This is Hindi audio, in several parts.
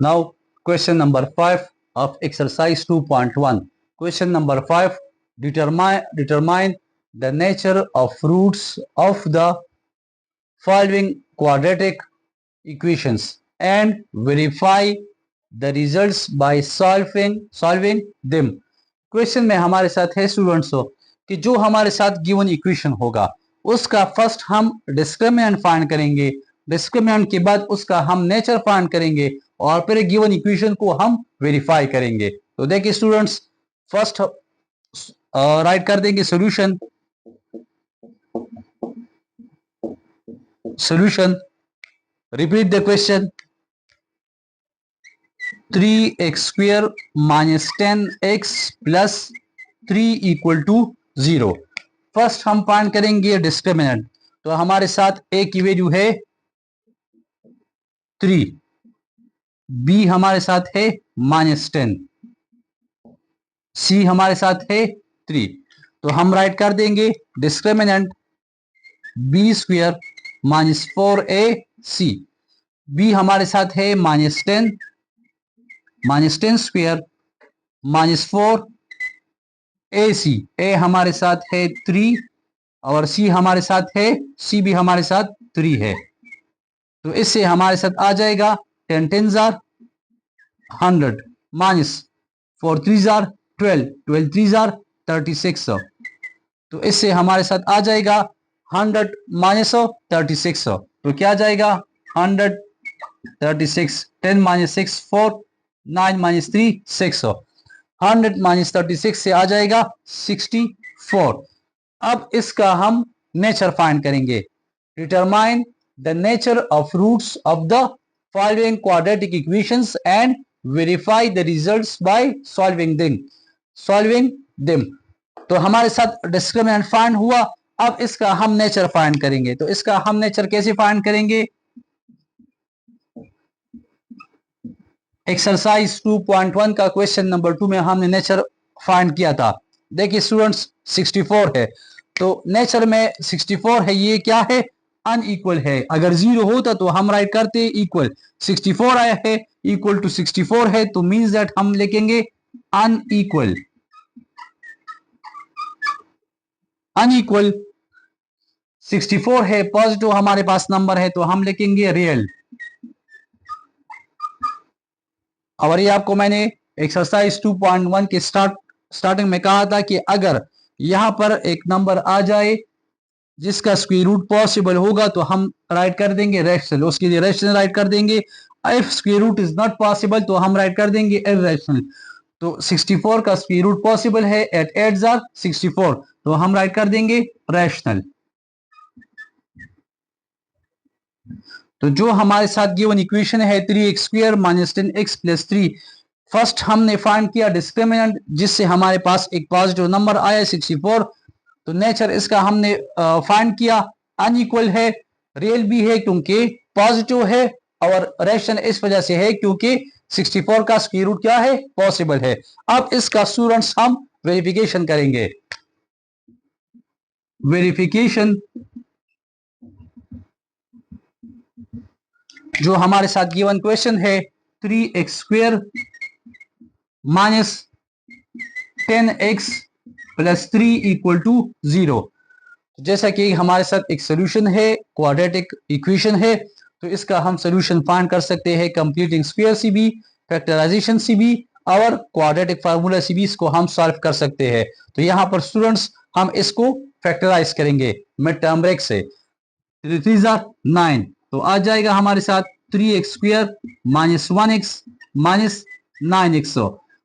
Now, question number 5 of exercise 2.1. Question number 5. Determine the nature of roots of the following quadratic equations and verify the results by solving them. Question में हमारे साथ है स्टूडेंट्स कि जो हमारे साथ गिवन इक्वेशन होगा उसका फर्स्ट हम डिस्क्रिमिनेंट फाइंड करेंगे, डिस्क्रिमिनेंट के बाद उसका हम नेचर फाइंड करेंगे और फिर गिवन इक्वेशन को हम वेरीफाई करेंगे। तो देखिए स्टूडेंट्स, फर्स्ट राइट कर देंगे solution. Repeat the question. 3x square minus 10x plus 3 equal to 0। First हम फाइंड करेंगे डिस्क्रिमिनेंट। तो हमारे साथ a की वैल्यू है 3, b हमारे साथ है -10, c हमारे साथ है 3। तो हम राइट कर देंगे discriminant b square minus 4ac। b हमारे साथ है -10, -10 स्क्वायर माइनस 4 AC। a हमारे साथ है 3 और c हमारे साथ है, c भी हमारे साथ 3 है। तो इससे हमारे साथ आ जाएगा 10 10 100 माइनस 4 3 12, 12 3 36। तो इससे हमारे साथ आ जाएगा 100 माइनस 36। तो क्या जाएगा 136, 10 माइनस 6 4, 9 माइनस 3 6। 100 माइनस 36 से आ जाएगा 64। अब इसका हम नेचर फाइंड करेंगे। Determine the nature of roots of the following quadratic equations and verify the results by solving them. तो हमारे साथ डिस्क्रिमिनेंट फाइंड हुआ, अब इसका हम नेचर फाइंड करेंगे। तो इसका हम नेचर कैसे फाइंड करेंगे? एक्सरसाइज 2.1 का क्वेश्चन नंबर 2 में हमने नेचर फाइंड किया था। देखिए स्टूडेंट्स 64 है, तो नेचर में 64 है, ये क्या है? अनइक्वल है। अगर 0 होता तो हम राइट करते इक्वल। 64 आया है, इक्वल टू 64 है, तो मींस दैट हम लिखेंगे अनइक्वल। अनइक्वल 64 है, पॉजिटिव हमारे पास नंबर है, तो हम लिखेंगे रियल। और ये आपको मैंने एक्सरसाइज 2.1 के स्टार्टिंग में कहा था कि अगर यहां पर एक नंबर आ जाए जिसका स्क्वायर रूट पॉसिबल होगा तो हम राइट कर देंगे रैशनल, उसके लिए रैशनल राइट कर देंगे। If square root is not possible तो हम राइट कर देंगे इररेशनल। तो 64 का स्क्वायर रूट पॉसिबल है, एट 8 64, तो हम राइट कर देंगे रैशनल। तो जो हमारे साथ गिवन इक्वेशन है 3x square minus 10x plus 3, first हमने फाइंड किया डिस्क्रिमिनेंट जिससे हमारे पास एक पॉजिटिव नंबर आया 64। तो नेचर इसका हमने फाइंड किया, अनइक्वल है, रियल भी है क्योंकि पॉजिटिव है, और रेशन इस वजह से है क्योंकि 64 का स्क्वायर रूट क्या है? पॉसिबल है। अब इसका स्टूडेंट्स हम वेरिफिकेशन करेंगे। वेरिफिकेशन जो हमारे साथ गिवन क्वेश्चन है 3x square minus 10x plus 3 equal to 0। जैसा कि हमारे साथ एक सोल्यूशन है, क्वाड्रेटिक इक्वेशन है, तो इसका हम सोल्यूशन फाइंड कर सकते हैं कंप्लीटिंग स्क्वायर से भी, फैक्टराइजेशन से भी और क्वाड्रेटिक फार्मूला से भी इसको हम सॉल्व कर सकते हैं। तो यहाँ पर स्टूडेंट्स हम इसको फैक्टराइज करेंगे मिड टर्म ब्रेक से। 3 3 9, तो आ जाएगा हमारे साथ 3x square minus 1x minus 9x,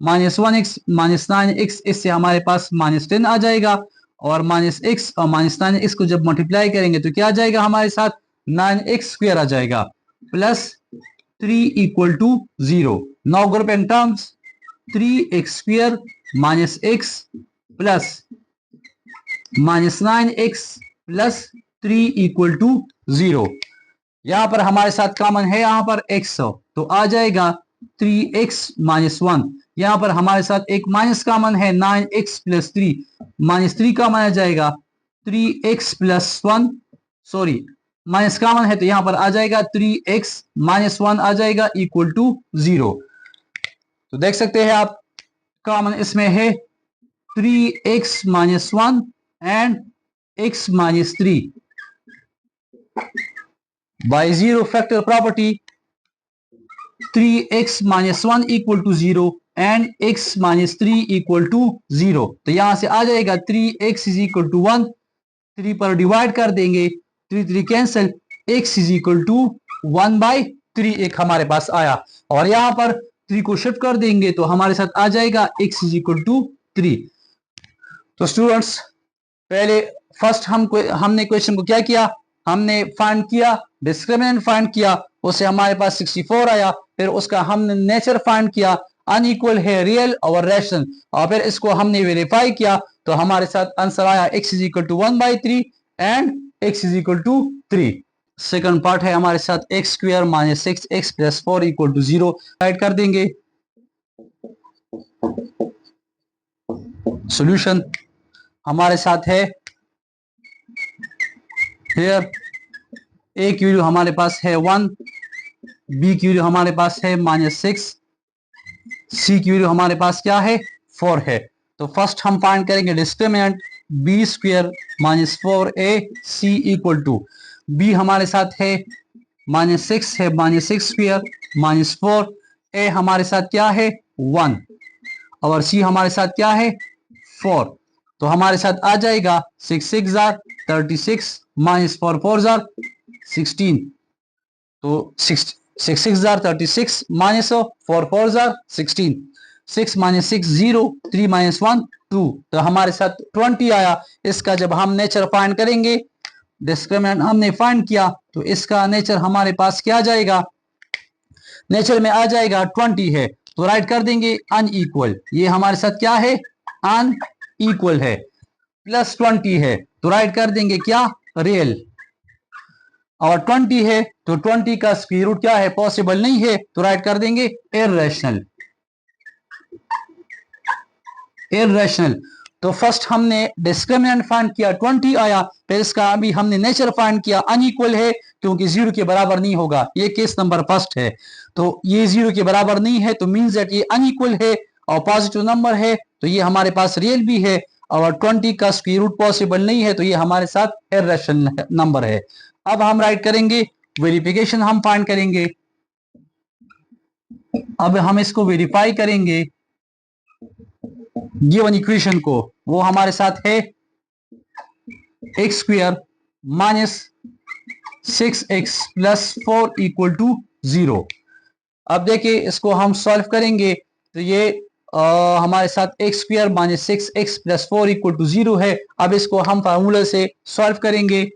minus 1x minus 9x, इससे हमारे पास माइनस 10 आ जाएगा, और माइनस x और माइनस 9x को जब मल्टीप्लाई करेंगे तो क्या आ जाएगा हमारे साथ? 9x स्क्वायर आ जाएगा plus 3 equal to 0। Now group in terms 3x square minus x plus minus 9x plus 3 equal to 0। यहां पर हमारे साथ कॉमन है यहां पर x, तो आ जाएगा 3x माइनस 1। यहां पर हमारे साथ एक माइनस कॉमन है 9x प्लस 3, माइनस 3 कॉमन आ जाएगा 3x plus 1, sorry minus common है तो यहाँ पर आ जाएगा 3x माइनस 1 आ जाएगा इक्वल टू 0। तो देख सकते हैं आप कॉमन इसमें है 3x minus 1 and x minus 3 by zero factor property 3x minus 1 equal to 0 and x minus 3 equal to 0। तो यहां से आ जाएगा 3x इज इक्वल टू 1, 3 पर डिवाइड कर देंगे, 3 3 cancel, x is equal to 1/3 एक हमारे पास आया। और यहां पर 3 को शिफ्ट कर देंगे तो हमारे साथ आ जाएगा x इज इक्वल टू 3। तो स्टूडेंट्स पहले फर्स्ट हमने क्वेश्चन को क्या किया, हमने फाइंड किया, डिस्क्रिमिनेंट फाइंड किया, उससे हमारे पास 64 आया। फिर उसका हमने नेचर फाइंड किया, अनइक्वल है, रियल और रैशनल, और फिर इसको हमने वेरीफाई किया तो हमारे साथ आंसर आया x is equal to 1/3 and x is equal to 3। Second part है हमारे साथ x square minus 6x plus 4 equal to 0 write कर देंगे। सॉल्यूशन हमारे साथ है हियर a की वैल्यू हमारे पास है 1, b की वैल्यू हमारे पास है -6, c की वैल्यू हमारे पास क्या है 4 है। तो फर्स्ट हम फाइंड करेंगे discriminant b square minus 4ac equal to b हमारे साथ है -6 है, -6 स्क्वायर माइनस 4, a हमारे साथ क्या है 1 और c हमारे साथ क्या है 4। तो हमारे साथ आ जाएगा 6 6 जार 36 माइनस 4 4 जार 16। तो 6 6 जार 36 माइनस 4 4 जार 16, 6 माइनस 6 0, 3 माइनस 1 2। तो हमारे साथ 20 आया। इसका जब हम नेचर फाइंड करेंगे, डिस्क्रिमिनेंट हमने फाइंड किया तो इसका नेचर हमारे पास क्या जाएगा, नेचर में आ जाएगा 20 है तो राइट कर देंगे अनइक्वल। ये हमारे साथ क्या है अनइक्वल है। प्लस 20 है तो राइट कर देंगे क्या रियल, और 20 है तो 20 का स्क्वायर रूट क्या है पॉसिबल नहीं है तो राइट कर देंगे इररेशनल। इररेशनल। तो फर्स्ट हमने डिस्क्रिमिनेंट फाइंड किया 20 आया, फिर इसका अभी हमने नेचर फाइंड किया अनइक्वल है क्योंकि 0 के बराबर नहीं होगा। ये केस नंबर फर्स्ट है। तो ये 0 के बराबर नहीं है तो मींस दैट ये अनइक्वल है और पॉजिटिव नंबर है तो ये हमारे पास रियल भी है, और 20 का स्क्वायर रूट पॉसिबल नहीं है तो ये हमारे साथ इररेशनल नंबर है। अब हम राइट करेंगे वेरिफिकेशन, हम फाइंड करेंगे। अब हम इसको वेरीफाई करेंगे गिवन इक्वेशन को, वो हमारे साथ है x square minus 6x plus 4 equal to 0। अब देखिए इसको हम सॉल्व करेंगे तो ये हमारे साथ x square minus 6x plus 4 equal to 0 है। अब इसको हम फार्मूला से सॉल्व करेंगे।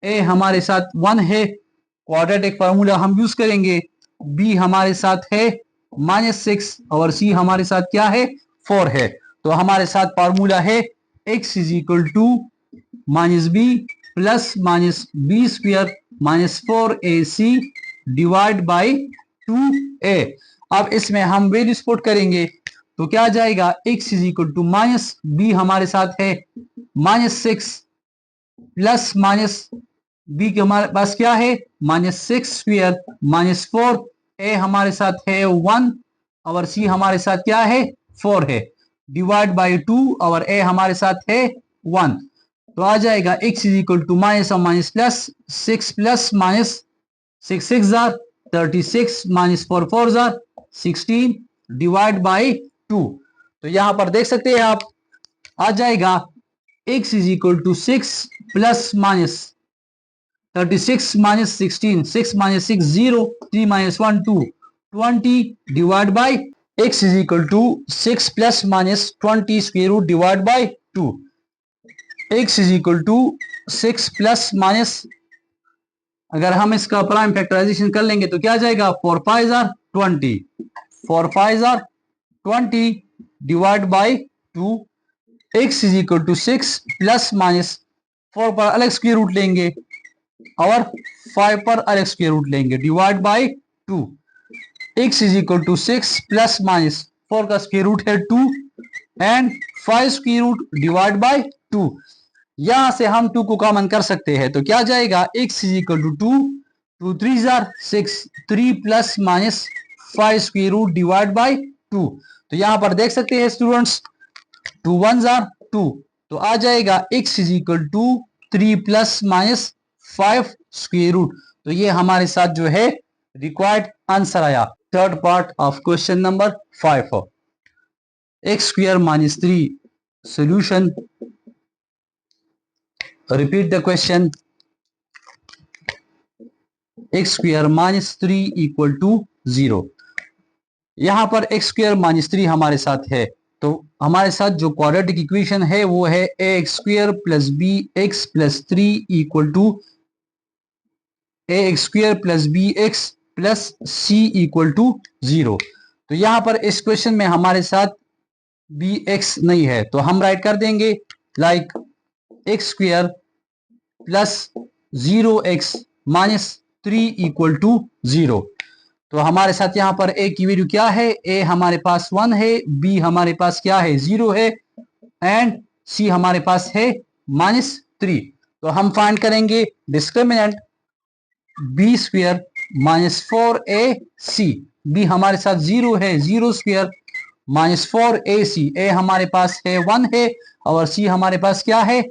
ए हमारे साथ 1 है, क्वाड्रेटिक फार्मूला हम यूज करेंगे। बी हमारे साथ है -6 और सी हमारे साथ क्या है 4 है। तो हमारे साथ फार्मूला है x is equal to minus b plus minus b square minus 4ac divide by 2a। अब इसमें हम वैल्यूज पुट करेंगे तो क्या जाएगा x is equal to minus b हमारे साथ है -6 प्लस माइनस बी के हमारे पास क्या है -6 स्क्वायर माइनस 4, ए हमारे साथ है 1 और सी हमारे साथ क्या है 4 है, डिवाइड बाई 2 और ए हमारे साथ है 1। तो आ जाएगा x is equal to minus और माइनस प्लस माइनस 6 6 जार 36 माइनस 4 4 जार 16 डिवाइड बाई 2। तो यहां पर देख सकते हैं आप आ जाएगा x is equal to 6 plus minus 36 minus 16, 6 minus 6 0, 3 minus 1 2, 20 divide by x is equal to 6 plus minus 20 square root divide by 2। x is equal to 6 plus minus, अगर हम इसका प्राइम फैक्टराइजेशन कर लेंगे तो क्या जाएगा 4 5 are 20, 4 5 are 20 divide by 2। x is equal to 6 plus minus 4 पर अलग स्क्वायर रूट लेंगे और 5 पर अलग स्क्वायर रूट लेंगे divide by 2। x is equal to 6 plus minus 4 का स्क्वायर रूट है 2 and 5 square root divide by 2। यहां से हम 2 को कॉमन कर सकते हैं, तो क्या जाएगा, x इज इक्वल टू 2 3 जार 6, 3 plus minus 5 square root divide by 2। तो यहां पर देख सकते हैं स्टूडेंट्स, 2 1 जार 2, तो आ जाएगा x is equal to 3 plus minus 5 square root. तो ये हमारे साथ जो है रिक्वायर्ड आंसर आया। Third part of question number 5, x square minus 3 solution. Repeat the question. x square minus 3 equal to 0। यहां पर x square minus 3 हमारे साथ है, तो हमारे साथ जो क्वाड्रेटिक इक्वेशन है वो है ax square plus bx plus 3 equal to ax square plus bx plus c equal to 0। तो यहां पर इस क्वेश्चन में हमारे साथ bx नहीं है, तो हम राइट कर देंगे like x square plus 0x minus 3 equal to 0। तो हमारे साथ यहाँ पर a की वैल्यू क्या है, a हमारे पास 1 है, b हमारे पास क्या है 0 है, एंड c हमारे पास है -3। तो हम फाइंड करेंगे discriminant b square minus 4ac। b हमारे साथ 0 है, 0 स्क्वायर माइनस 4ac, a हमारे पास है 1 है और c हमारे पास क्या है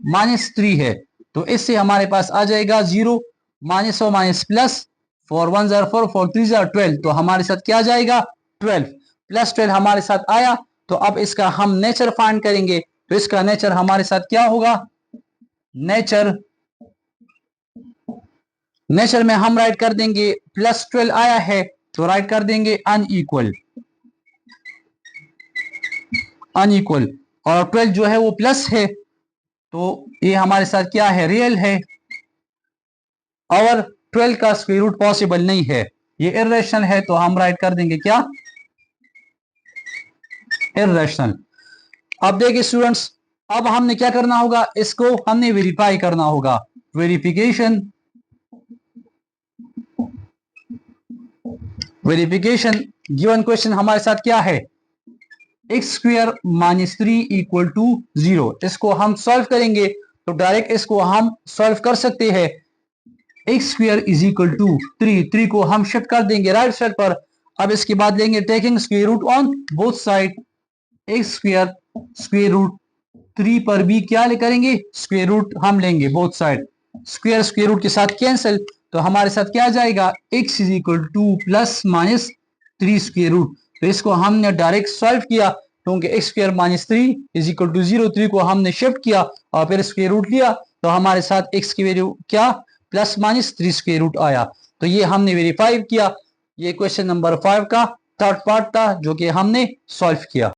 -3 है। तो इससे हमारे पास आ जाएगा 0 माइनस और माइनस प्लस, 4 1 जार 4, 4 3 जार 12। तो हमारे साथ क्या जाएगा 12 प्लस 12 हमारे साथ आया। तो अब इसका हम नेचर फाइंड करेंगे, तो इसका नेचर हमारे साथ क्या होगा, नेचर में हम राइट कर देंगे प्लस 12 आया है तो राइट कर देंगे अनइक्वल, और 12 जो है वो प्लस है, तो ये हमारे साथ क्या है रियल है, और 12 का स्क्वायर रूट पॉसिबल नहीं है, ये इर्रेशनल है, तो हम राइट कर देंगे क्या इर्रेशनल। अब देखिए स्टूडेंट्स, अब हमने क्या करना होगा, इसको हमने वेरीफाई करना होगा। वेरिफिकेशन गिवन क्वेश्चन हमारे साथ क्या है, x square minus 3 equal to 0। इसको हम सॉल्व करेंगे, तो डायरेक्ट इसको हम सॉल्व कर सकते हैं। x square is equal to 3 को हम शिफ्ट कर देंगे राइट साइड पर। अब इसके बाद लेंगे taking square root on both side, x square root 3 पर भी क्या करेंगे स्क्वायर रूट हम लेंगे बोथ साइड, स्क्वायर रूट के साथ कैंसिल। तो हमारे साथ क्या जाएगा, x is equal to plus minus 3 square root. तो इसको हमने डायरेक्ट सॉल्व किया, क्योंकि x square minus 3 is equal to 0, 3 को हमने शिफ्ट किया और फिर स्क्वायर रूट लिया, तो हमारे साथ x की वैल्यू क्या प्लस माइनस 3 स्क्वायर रूट आया। तो ये हमने वेरीफाई किया। ये क्वेश्चन नंबर 5 का थर्ड पार्ट था जो कि हमने सॉल्व किया।